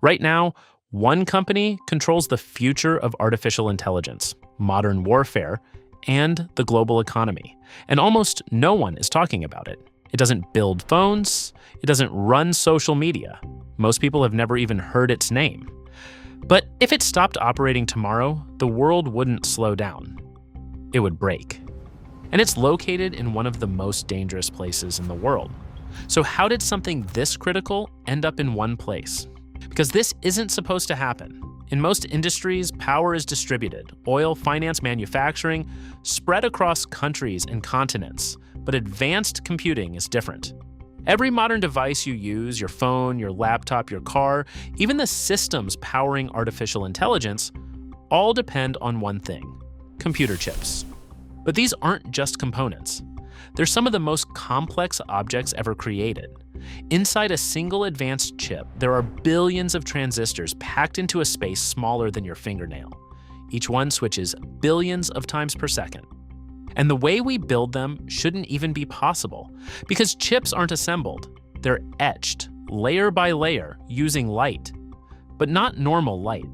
Right now, one company controls the future of artificial intelligence, modern warfare, and the global economy. And almost no one is talking about it. It doesn't build phones. It doesn't run social media. Most people have never even heard its name. But if it stopped operating tomorrow, the world wouldn't slow down. It would break. And it's located in one of the most dangerous places in the world. So how did something this critical end up in one place? Because this isn't supposed to happen. In most industries, power is distributed, oil, finance, manufacturing, spread across countries and continents. But advanced computing is different. Every modern device you use, your phone, your laptop, your car, even the systems powering artificial intelligence, all depend on one thing: computer chips. But these aren't just components. They're some of the most complex objects ever created. Inside a single advanced chip, there are billions of transistors packed into a space smaller than your fingernail. Each one switches billions of times per second. And the way we build them shouldn't even be possible, because chips aren't assembled. They're etched, layer by layer, using light. But not normal light.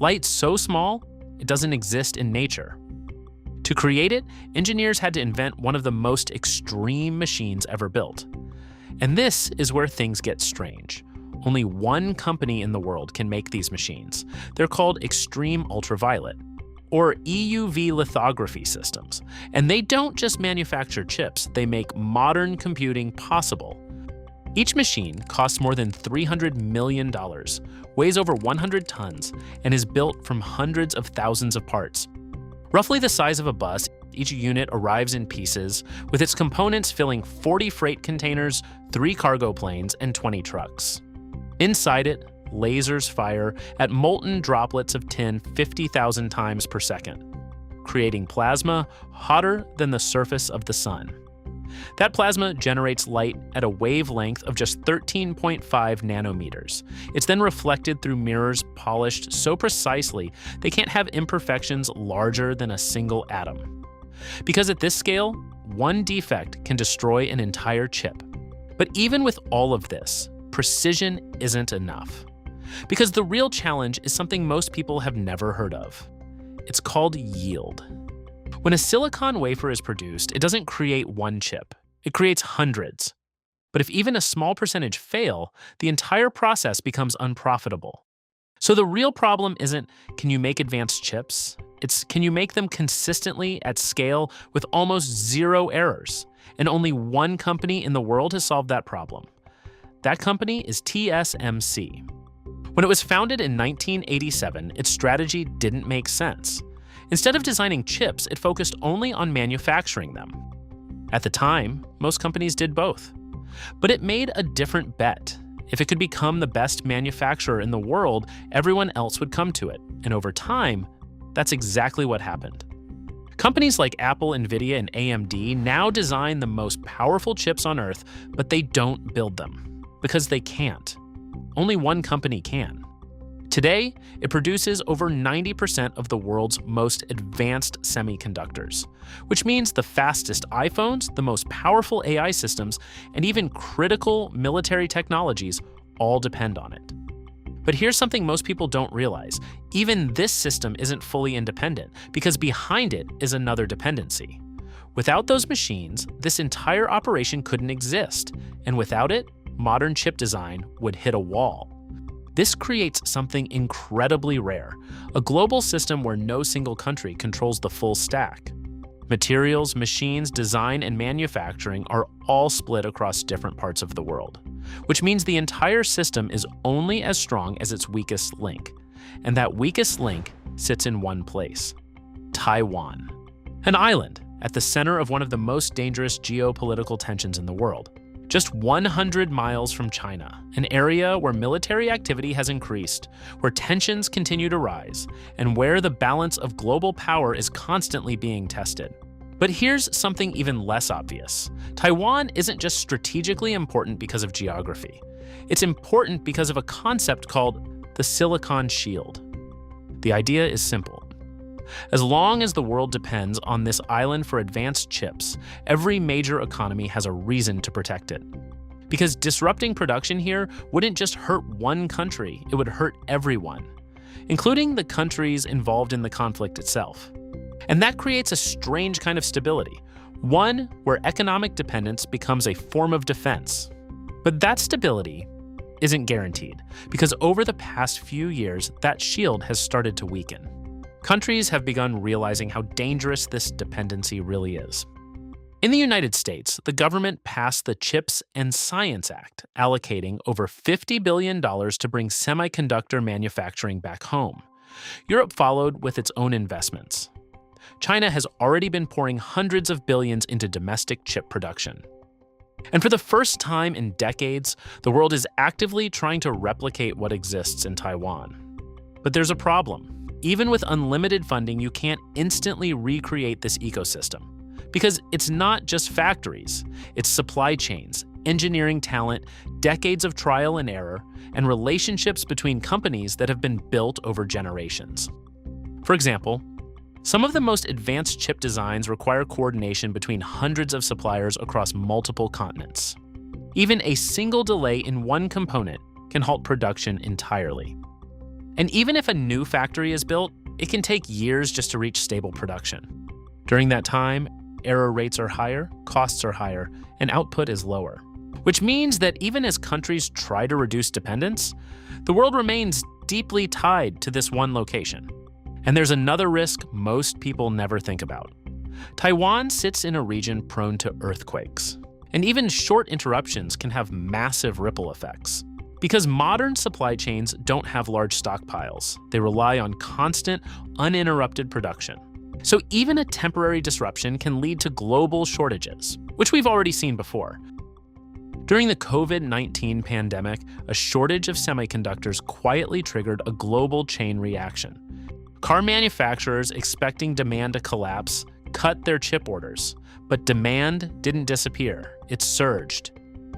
Light so small, it doesn't exist in nature. To create it, engineers had to invent one of the most extreme machines ever built. And this is where things get strange. Only one company in the world can make these machines. They're called extreme ultraviolet, or EUV lithography systems. And they don't just manufacture chips, they make modern computing possible. Each machine costs more than $300 million, weighs over 100 tons, and is built from hundreds of thousands of parts. Roughly the size of a bus, each unit arrives in pieces, with its components filling 40 freight containers, 3 cargo planes, and 20 trucks. Inside it, lasers fire at molten droplets of tin 50,000 times per second, creating plasma hotter than the surface of the sun. That plasma generates light at a wavelength of just 13.5 nanometers. It's then reflected through mirrors polished so precisely they can't have imperfections larger than a single atom. Because at this scale, one defect can destroy an entire chip. But even with all of this, precision isn't enough. Because the real challenge is something most people have never heard of. It's called yield. When a silicon wafer is produced, it doesn't create one chip. It creates hundreds. But if even a small percentage fail, the entire process becomes unprofitable. So the real problem isn't, can you make advanced chips? It's, can you make them consistently at scale with almost zero errors? And only one company in the world has solved that problem. That company is TSMC. When it was founded in 1987, its strategy didn't make sense. Instead of designing chips, it focused only on manufacturing them. At the time, most companies did both. But it made a different bet. If it could become the best manufacturer in the world, everyone else would come to it. And over time, that's exactly what happened. Companies like Apple, Nvidia, and AMD now design the most powerful chips on Earth, but they don't build them. Because they can't. Only one company can. Today, it produces over 90% of the world's most advanced semiconductors, which means the fastest iPhones, the most powerful AI systems, and even critical military technologies all depend on it. But here's something most people don't realize. Even this system isn't fully independent, because behind it is another dependency. Without those machines, this entire operation couldn't exist, and without it, modern chip design would hit a wall. This creates something incredibly rare, a global system where no single country controls the full stack. Materials, machines, design, and manufacturing are all split across different parts of the world, which means the entire system is only as strong as its weakest link. And that weakest link sits in one place: Taiwan, an island at the center of one of the most dangerous geopolitical tensions in the world. Just 100 miles from China, an area where military activity has increased, where tensions continue to rise, and where the balance of global power is constantly being tested. But here's something even less obvious. Taiwan isn't just strategically important because of geography. It's important because of a concept called the Silicon Shield. The idea is simple. As long as the world depends on this island for advanced chips, every major economy has a reason to protect it. Because disrupting production here wouldn't just hurt one country, it would hurt everyone, including the countries involved in the conflict itself. And that creates a strange kind of stability, one where economic dependence becomes a form of defense. But that stability isn't guaranteed, because over the past few years, that shield has started to weaken. Countries have begun realizing how dangerous this dependency really is. In the United States, the government passed the CHIPS and Science Act, allocating over $50 billion to bring semiconductor manufacturing back home. Europe followed with its own investments. China has already been pouring hundreds of billions into domestic chip production. And for the first time in decades, the world is actively trying to replicate what exists in Taiwan. But there's a problem. Even with unlimited funding, you can't instantly recreate this ecosystem. Because it's not just factories, it's supply chains, engineering talent, decades of trial and error, and relationships between companies that have been built over generations. For example, some of the most advanced chip designs require coordination between hundreds of suppliers across multiple continents. Even a single delay in one component can halt production entirely. And even if a new factory is built, it can take years just to reach stable production. During that time, error rates are higher, costs are higher, and output is lower. Which means that even as countries try to reduce dependence, the world remains deeply tied to this one location. And there's another risk most people never think about. Taiwan sits in a region prone to earthquakes, and even short interruptions can have massive ripple effects. Because modern supply chains don't have large stockpiles, they rely on constant, uninterrupted production. So even a temporary disruption can lead to global shortages, which we've already seen before. During the COVID-19 pandemic, a shortage of semiconductors quietly triggered a global chain reaction. Car manufacturers expecting demand to collapse cut their chip orders, but demand didn't disappear, it surged.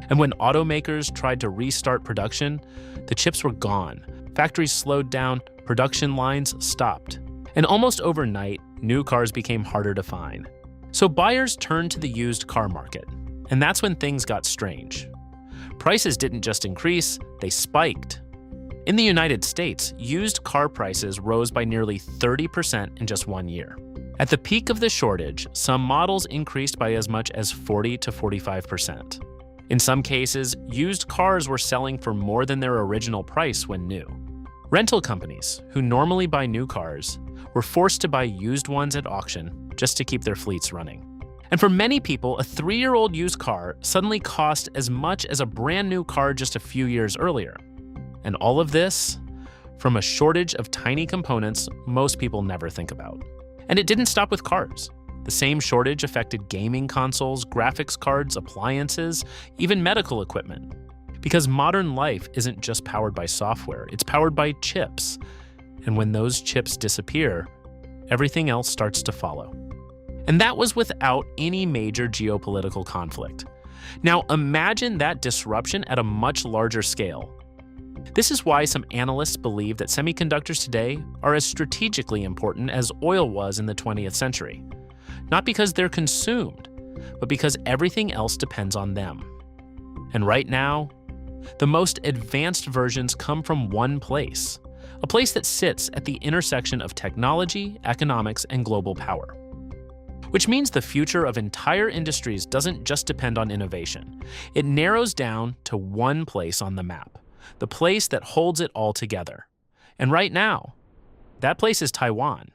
And when automakers tried to restart production, the chips were gone. Factories slowed down, production lines stopped. And almost overnight, new cars became harder to find. So buyers turned to the used car market. And that's when things got strange. Prices didn't just increase, they spiked. In the United States, used car prices rose by nearly 30% in just 1 year. At the peak of the shortage, some models increased by as much as 40 to 45%. In some cases, used cars were selling for more than their original price when new. Rental companies, who normally buy new cars, were forced to buy used ones at auction just to keep their fleets running. And for many people, a 3-year-old used car suddenly cost as much as a brand new car just a few years earlier. And all of this from a shortage of tiny components most people never think about. And it didn't stop with cars. The same shortage affected gaming consoles, graphics cards, appliances, even medical equipment. Because modern life isn't just powered by software, it's powered by chips. And when those chips disappear, everything else starts to follow. And that was without any major geopolitical conflict. Now imagine that disruption at a much larger scale. This is why some analysts believe that semiconductors today are as strategically important as oil was in the 20th century. Not because they're consumed, but because everything else depends on them. And right now, the most advanced versions come from one place, a place that sits at the intersection of technology, economics, and global power. Which means the future of entire industries doesn't just depend on innovation. It narrows down to one place on the map, the place that holds it all together. And right now, that place is Taiwan.